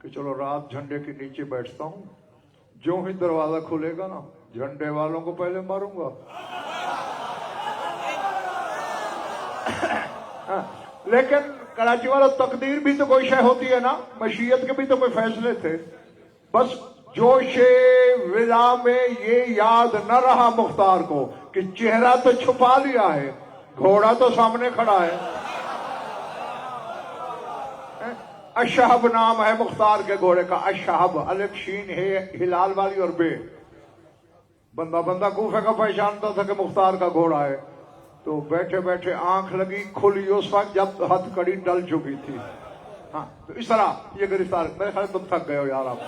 کہ چلو رات جھنڈے کے نیچے بیٹھتا ہوں، جو ہی دروازہ کھلے گا نا جھنڈے والوں کو پہلے ماروں گا۔ لیکن کراچی والا تقدیر بھی تو کوئی شے ہوتی ہے نا، مشیت کے بھی تو کوئی فیصلے تھے۔ بس جوش ولا میں یہ یاد نہ رہا مختار کو کہ چہرہ تو چھپا لیا ہے، گھوڑا تو سامنے کھڑا ہے۔ اشہب نام ہے مختار کے گھوڑے کا، اشہب، الف شین ہے ہلال والی اور بے۔ بندہ کوفے کا پہچانتا تھا کہ مختار کا گھوڑا ہے، تو بیٹھے بیٹھے آنکھ لگی کھلی اس وقت جب ہتھ کڑی ڈل چکی تھی۔ ہاں تو اس طرح یہ گرفتار، میرے خیال تم تھک گئے ہو یار آپ۔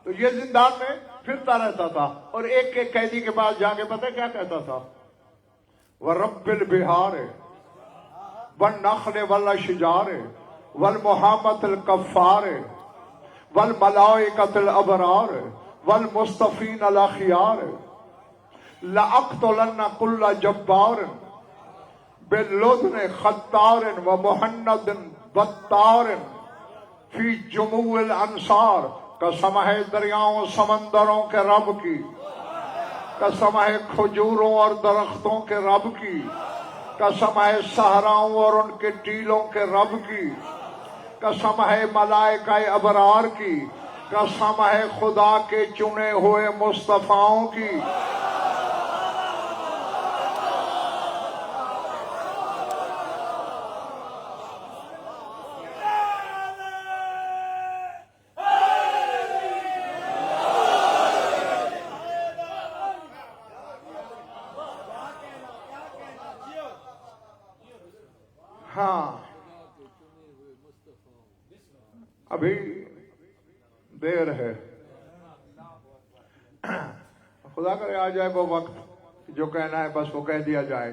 تو یہ زندان میں پھرتا رہتا تھا اور ایک ایک قیدی کے پاس جا کے پتہ کیا کہتا تھا؟ وَرَبِّ الْبِحَارِ وَالنَّخْلِ وَالْأَشْجَارِ وَالْمُحَامَةِ الْكَفَّارِ وَالْمَلَائِكَةِ الْأَبْرَارِ وَالْمُصْطَفِينَ الْأَخْيَارِ لَأَقْتُلَنَّ كُلَّ جَبَّارٍ بِاللُّدْنِ خَطَّارٍ وَمُحَنَّدٍ بَطَّارٍ فِي جُمُوعِ الْأَنصار۔ قسم ہے دریاؤں سمندروں کے رب کی، قسم ہے کھجوروں اور درختوں کے رب کی، قسم ہے صحراؤں اور ان کے ٹیلوں کے رب کی، قسم ہے ملائکہ ابرار کی، قسم ہے خدا کے چنے ہوئے مصطفیٰوں کی۔ ہاں ابھی دیر ہے، خدا کرے آ جائے وہ وقت جو کہنا ہے بس وہ کہہ دیا جائے۔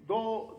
2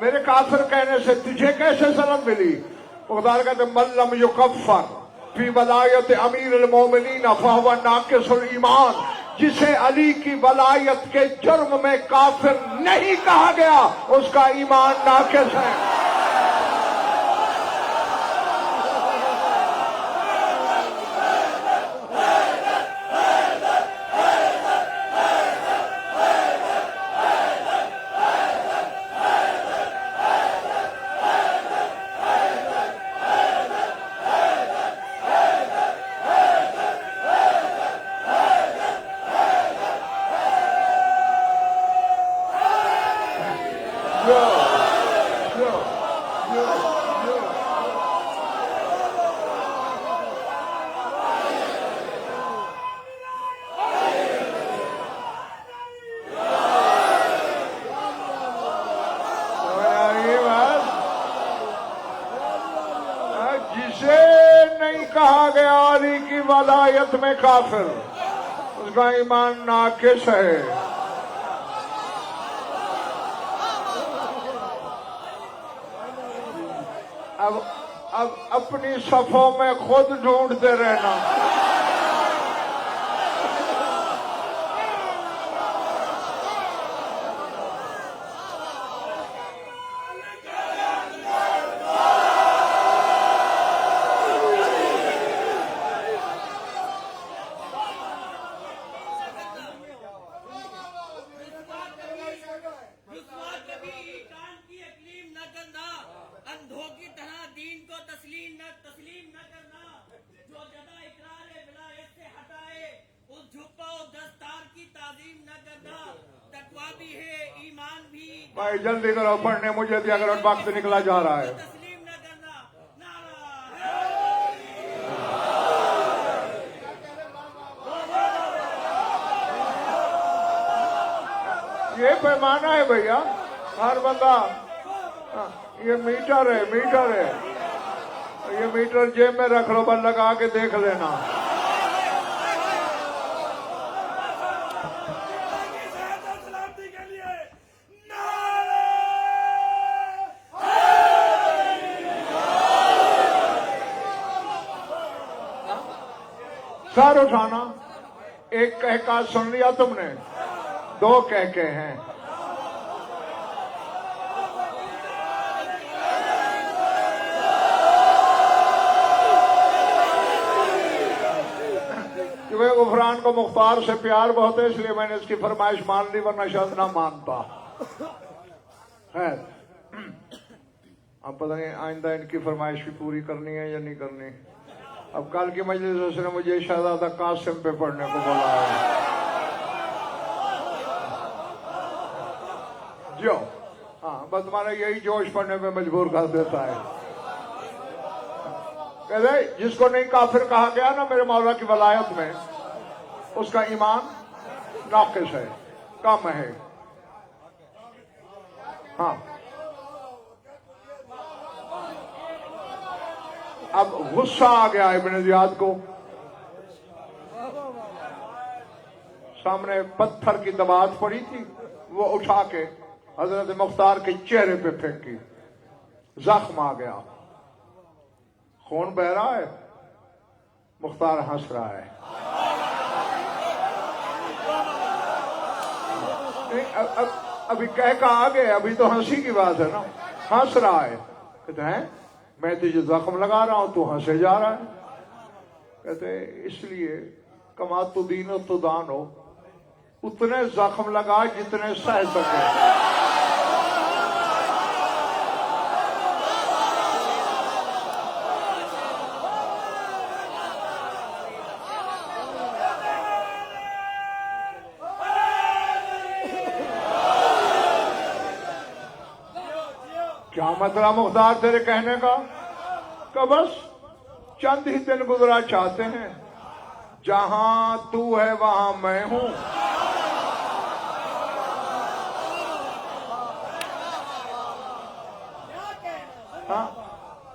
میرے کافر کہنے سے تجھے کیسے سند ملی؟ خدا کہتے ملم یکفر فی ولایت امیر المومنین فہو ناقص الایمان، جسے علی کی ولایت کے جرم میں کافر نہیں کہا گیا اس کا ایمان ناقص ہے۔ جسے نہیں کہا گیا علی کی ولایت میں کافر، اس کا ایمان ناقص ہے۔ اب اپنی صفوں میں خود ڈھونڈتے رہنا۔ بھائی جلدی کرو، پڑھنے مجھے دیا کرو، وقت نکلا جا رہا ہے۔ یہ پیمانہ ہے بھیا، ہر بندہ، یہ میٹر ہے، میٹر ہے، یہ میٹر جیب میں رکھ لو، بس لگا کے دیکھ لینا۔ سر اٹھانا، ایک کہکا سن لیا تم نے، دو کہکے ہیں۔ کیونکہ غفران کو مختار سے پیار بہت ہے، اس لیے میں نے اس کی فرمائش مان لی، ورنہ شاید نہ مانتا۔ خیر، اب پتہ نہیں آئندہ ان کی فرمائش بھی پوری کرنی ہے یا نہیں کرنی۔ اب کل کی مجلس اس نے مجھے شہزادہ قاسم پہ پڑھنے کو بولا ہے۔ جو ہاں بس تمہارا یہی جوش پڑھنے پہ مجبور کر دیتا ہے۔ کہتے جس کو نہیں کافر کہا گیا نا میرے مولا کی ولایت میں، اس کا ایمان ناقص ہے، کم ہے۔ ہاں اب غصہ آ گیا ابن زیاد کو، سامنے پتھر کی دباعت پڑی تھی، وہ اٹھا کے حضرت مختار کے چہرے پہ پھینکی، زخم آ گیا، خون بہ رہا ہے، مختار ہنس رہا ہے۔ ابھی کہہ کا آگے، ابھی تو ہنسی کی بات ہے نا، ہنس رہا ہے۔ کہتے ہیں میں تجھے زخم لگا رہا ہوں، تو ہنسے جا رہا ہے۔ کہتے اس لیے کما تو دین و تو دان ہو، اتنے زخم لگا جتنے سہ سکے۔ کیا مطلب مختار تیرے کہنے کا؟ کہ بس چند ہی دن گزرا چاہتے ہیں، جہاں تو ہے وہاں میں ہوں۔ ہاں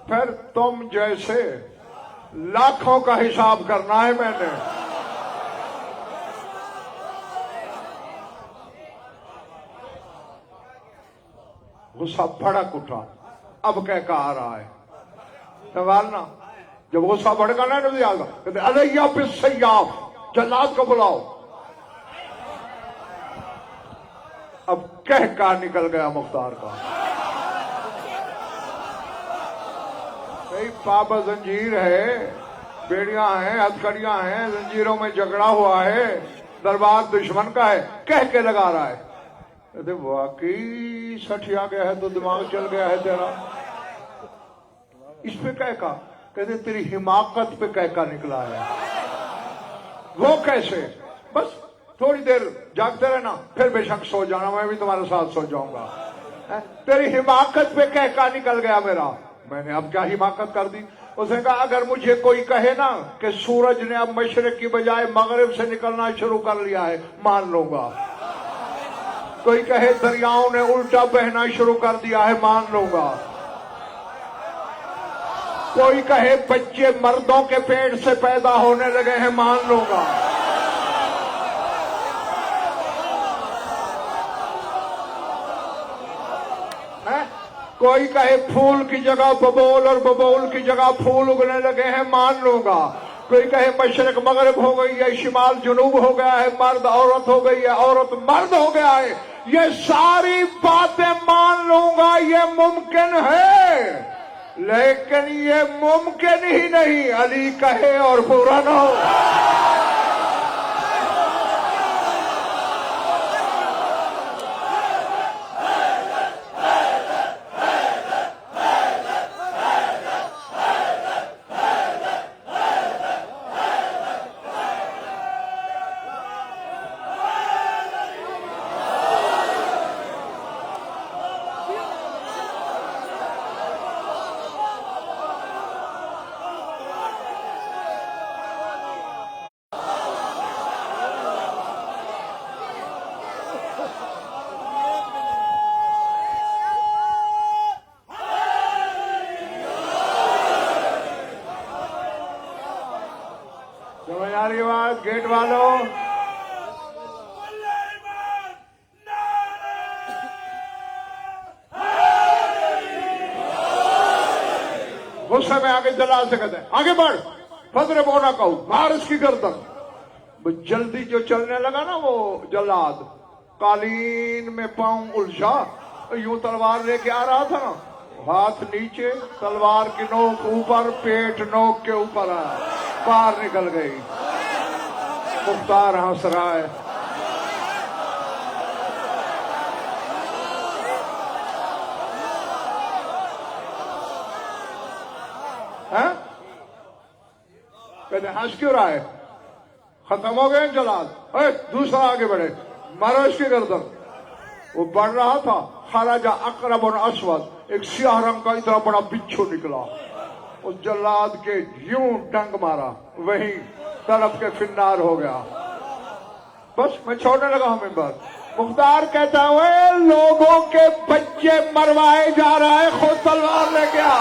پھر تم جیسے لاکھوں کا حساب کرنا ہے میں نے۔ غصہ بھڑک اٹھا. اب کہہ کا آ رہا ہے سنبھالنا. جب غصہ بھڑکا نا نبی آگا کہتے علیہ بالسیاف, جلاد کو بلاؤ. اب کہہ کا نکل گیا مختار کا. پابا زنجیر ہے, بیڑیاں ہیں, ہتھکڑیاں ہیں, زنجیروں میں جھگڑا ہوا ہے, دربار دشمن کا ہے, کہہ کے لگا رہا ہے. کہتے واقعی سٹیا گیا ہے تو دماغ چل گیا ہے تیرا. اس پہ کہہ کا کہتے تیری حماقت پہ کہہ کا نکلا ہے. وہ کیسے؟ بس تھوڑی دیر جاگتے رہنا, پھر بے شک سو جانا, میں بھی تمہارے ساتھ سو جاؤں گا. تیری حماقت پہ کہہ کا نکل گیا میرا. میں نے اب کیا حماقت کر دی؟ اس نے کہا اگر مجھے کوئی کہے نا کہ سورج نے اب مشرق کی بجائے مغرب سے نکلنا شروع کر لیا ہے, مان لوں گا. کوئی کہے دریاؤں نے الٹا بہنا شروع کر دیا ہے, مان لوں گا. کوئی کہے بچے مردوں کے پیٹ سے پیدا ہونے لگے ہیں, مان لوں گا. کوئی کہے پھول کی جگہ ببول اور ببول کی جگہ پھول اگنے لگے ہیں, مان لوں گا. کوئی کہے مشرق مغرب ہو گئی ہے, شمال جنوب ہو گیا ہے, مرد عورت ہو گئی ہے, عورت مرد ہو گیا ہے, یہ ساری باتیں مان لوں گا, یہ ممکن ہے. لیکن یہ ممکن ہی نہیں علی کہے اور پورا نہ ہو. گیٹ والوں غصے میں آگے جلال سے کہتے ہیں آگے بڑھ, فضر بونا کہو, مار اس کی گردن. جلدی جو چلنے لگا نا وہ جلاد, قالین میں پاؤں الجھا, یوں تلوار لے کے آ رہا تھا نا, ہاتھ نیچے, تلوار کی نوک اوپر, پیٹ نوک کے اوپر آیا, پار نکل گئی. مختار ہنس رہا ہے. کہتے ہنس کیوں رہا ہے؟ ختم ہو گئے جلال. دوسرا آگے بڑھے, مارو اس کی گردن. وہ بڑھ رہا تھا, خراجہ اقرب اسود, ایک سیاہ رنگ کا اتنا بڑا بچھو نکلا, اس جلاد کے یوں ڈنگ مارا, وہیں طرف کے فنار ہو گیا. بس میں چھوڑنے لگا ہوں ممبر. مختار کہتا ہے لوگوں کے بچے مروائے جا رہا ہے, خود تلوار لے گیا.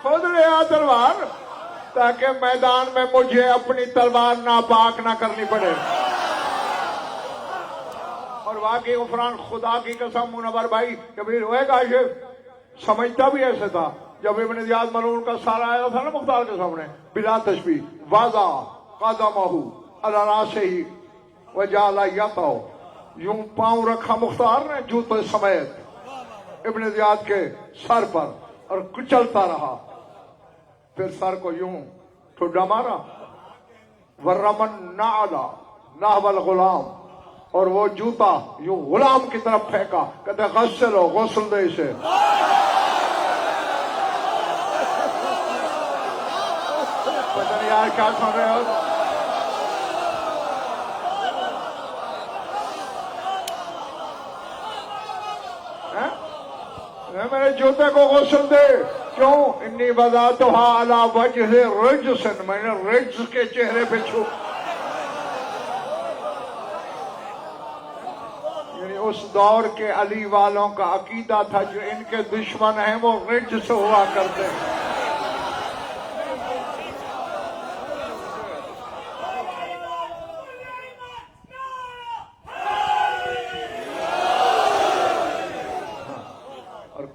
خود لیا تلوار تاکہ میدان میں مجھے اپنی تلوار ناپاک نہ کرنی پڑے. اور واقعی غفران خدا کی قسم منور بھائی کبیر ہوئے کاشف سمجھتا بھی ایسے تھا. جب ابن زیاد ملعون کا سارا آیا تھا نا مختار کے سامنے, بلا تشبیہ واضح قدمہ علی راسہ وجعل یدہ, یوں پاؤں رکھا مختار نے جوتے سمیت ابن زیاد کے سر پر اور کچلتا رہا. پھر سر کو یوں ٹھڈا مارا, ورمن نعلا نحو الغلام, اور وہ جوتا یوں غلام کی طرف پھینکا. کہتے غسل ہو, غسل دے اسے. پتہ نہیں یار کیا سن رہے ہو. میرے جوتے کو غسل دے. کیوں؟ انی وضعتها علی وجہ رجس، میں نے رجس کے چہرے پہ چھو. یعنی اس دور کے علی والوں کا عقیدہ تھا جو ان کے دشمن ہیں وہ رجس ہوا کرتے ہیں.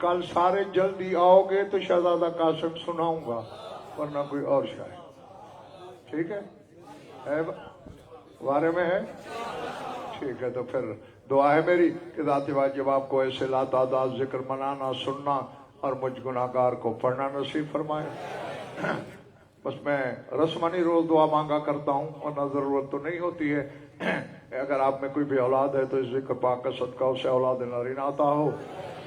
کل سارے جلدی آؤ گے تو شہزادہ قاسم سناؤں گا، ورنہ کوئی اور شاید. ٹھیک ہے بارے میں ہے. ٹھیک ہے تو پھر دعا ہے میری کہ ذات واجب آپ کو ایسے لا تعداد ذکر منانا سننا اور مجھ گناہگار کو پڑھنا نصیب فرمائے. بس میں رسمانی روز دعا مانگا کرتا ہوں، ورنہ ضرورت تو نہیں ہوتی ہے. اگر آپ میں کوئی بھی اولاد ہے تو اس ذکر پاک کا صدقہ اسے اولاد نارینہ عطا ہو.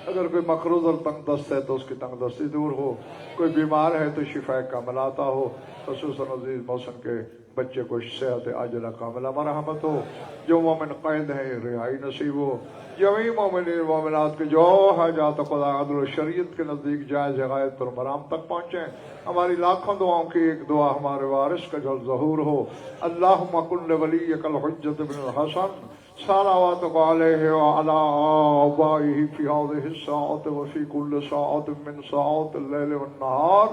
اگر کوئی مقروض اور تنگ دست ہے تو اس کی تنگ دستی دور ہو. کوئی بیمار ہے تو شفا کاملہ عطا ہو. خصوصاً عزیز محسن کے بچے کو صحت عاجلہ کاملہ مرحمت ہو. جو مومن قید ہیں رہائی نصیب ہو. جميع مومنین مومنات کے جو حاجات خدا عدل و شریعت کے نزدیک جائز غایت اور مرام تک پہنچیں. ہماری لاکھوں دعاؤں کی ایک دعا ہمارے وارث کا جل ظہور ہو. اللہم کن ولیک الحجۃ بن الحسن صلواتک علیہ وعلی آبائہ فی هذه الساعة وفی کل ساعة من ساعات اللیل والنہار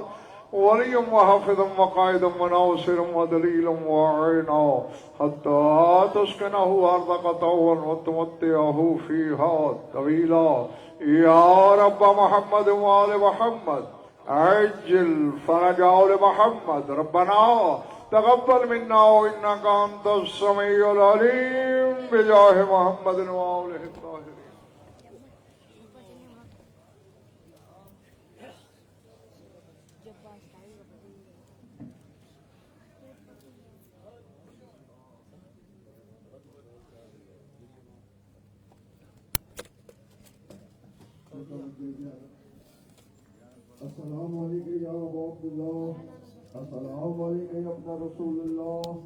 ولي وحافظا وقائدا وناصرا ودليلا وعينا حتى تسكنه أرضك طوعا وتمتعه فيها طويلا. يا رب محمد وآل محمد عجل فرج آل محمد. ربنا تقبل منا إنك أنت السميع العليم بجاه محمد وآله الطاهرين. السلام علیکم یا ابا عبداللہ. السلام علیکم یا ابن رسول اللہ.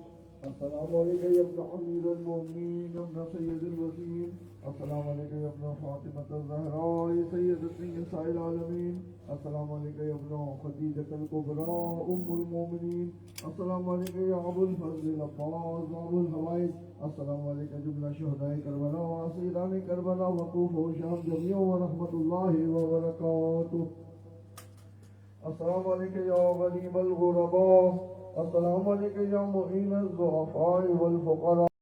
السلام علیکم یا ابن امیر المؤمنین یا ابن سید الوزیر. السلام علیکم یا ابن فاطمۃ الزہراء سیدۃ نساء العالمین. السلام علیکم یا ابن خدیجۃ الکبریٰ ام المؤمنین. السلام علیکم یا ابو الفضل العباس ابو الحوائج. السلام علیکم جملہ شہداء کربلا و اسیران کربلا وقوف و شام جمیع و رحمۃ اللہ وبرکاتہ. السلام علیکم یا غریب الغرباء. السلام علیکم یا معین الضعفاء والفقراء.